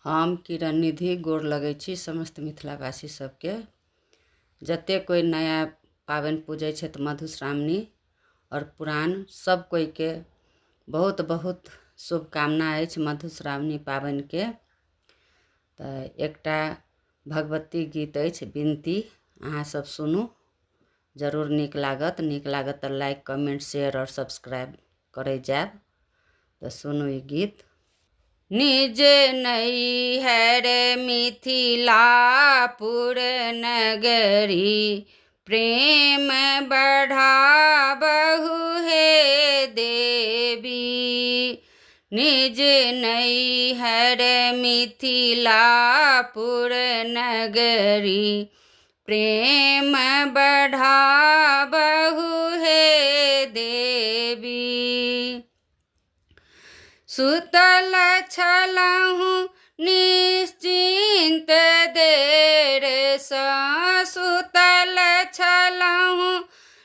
हम किरण निधि गोर लगै छी समस्त मिथिलावासी सबके। जते कोई नया पाबनि पूजै छै तऽ मधुश्रावणी और पुरान सब कोई के बहुत बहुत शुभकामना अछि मधुश्रावणी पाबनि के। तऽ एकटा भगवती गीत अछि बिनती, अहाँ सब सुनू, जरूर नीक लागत तऽ लाइक कमेंट शेयर और सब्सक्राइब करै जायब। तऽ सुनू ई गीत। निज नैहर मिथिलापुर नगरी, प्रेम बढ़ाबहु हे देवी। निज नैहर मिथिलापुर नगरी, प्रेम बढ़ाबहु हे देवी। सुतल छलहुँ निश्चिंत देर सँ, सुतल छलहुँ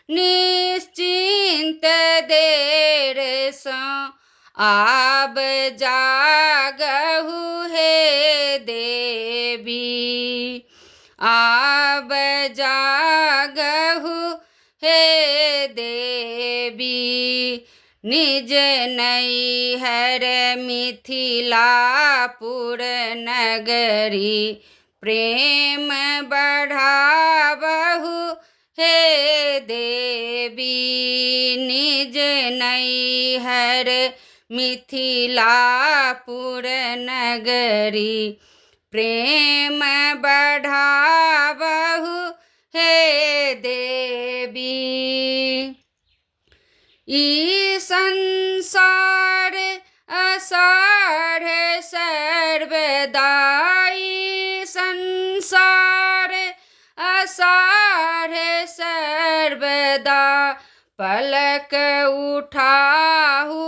निश्चिंत देर सँ, आब जागहु हे देवी। आब जागहु हे देवी। निज नैहर मिथिलापुर नगरी, प्रेम बढ़ाबहु हे देवी। निज नैहर मिथिलापुर नगरी, प्रेम बढ़ाबहु हे देवी। ई संसार असाढ़ सर्वदा, ई संसार असाढ़ सर्वदा, पलक उठाहु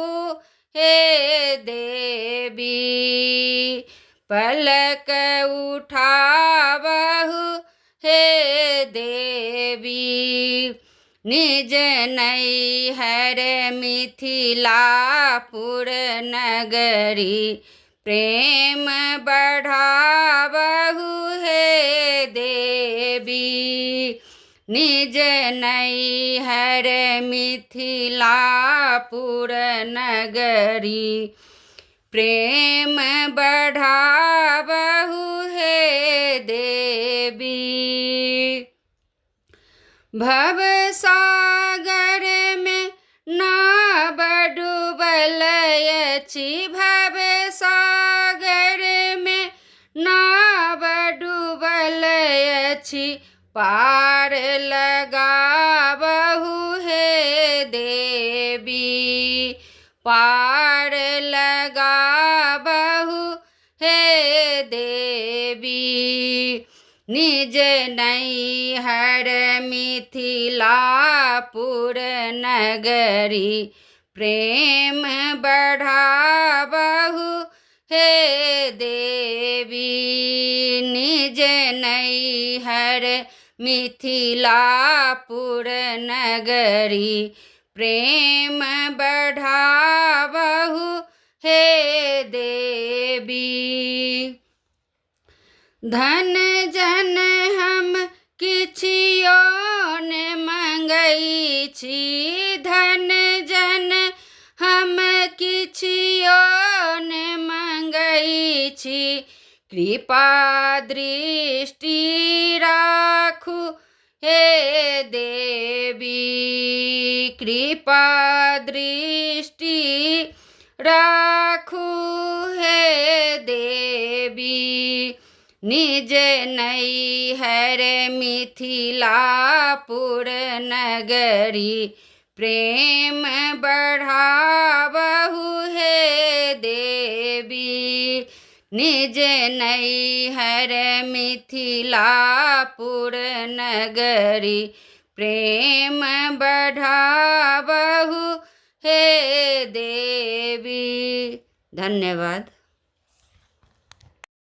हे देवी। पलक उठाबहु हे देवी। निज नैहर मिथिलापुर नगरी, प्रेम बढ़ाबहु हे देवी। निज नैहर मिथिलापुर नगरी, प्रेम बढ़ाबहु हे देवी। भव सागर में नाव डूबल अछि, भव सागर में नाव डूबल अछि, पार लगाबहु हे देवी। पार लगाबहु हे देवी। निज नैहर मिथिलापुर नगरी, प्रेम बढ़ाबहु हे देवी। निज नैहर मिथिलापुर नगरी, प्रेम बढ़ाबहु हे देवी। धन जन हम किछियो ने मंगै छी, धन जन हम किछियो ने मंगै छी, कृपा दृष्टि राखू हे देवी। कृपा दृष्टि राखू हे देवी। निज नैहर मिथिलापुर नगरी, प्रेम बढ़ाबहु हे देवी। निज नैहर मिथिलापुर नगरी, प्रेम बढ़ाबहु हे देवी। धन्यवाद।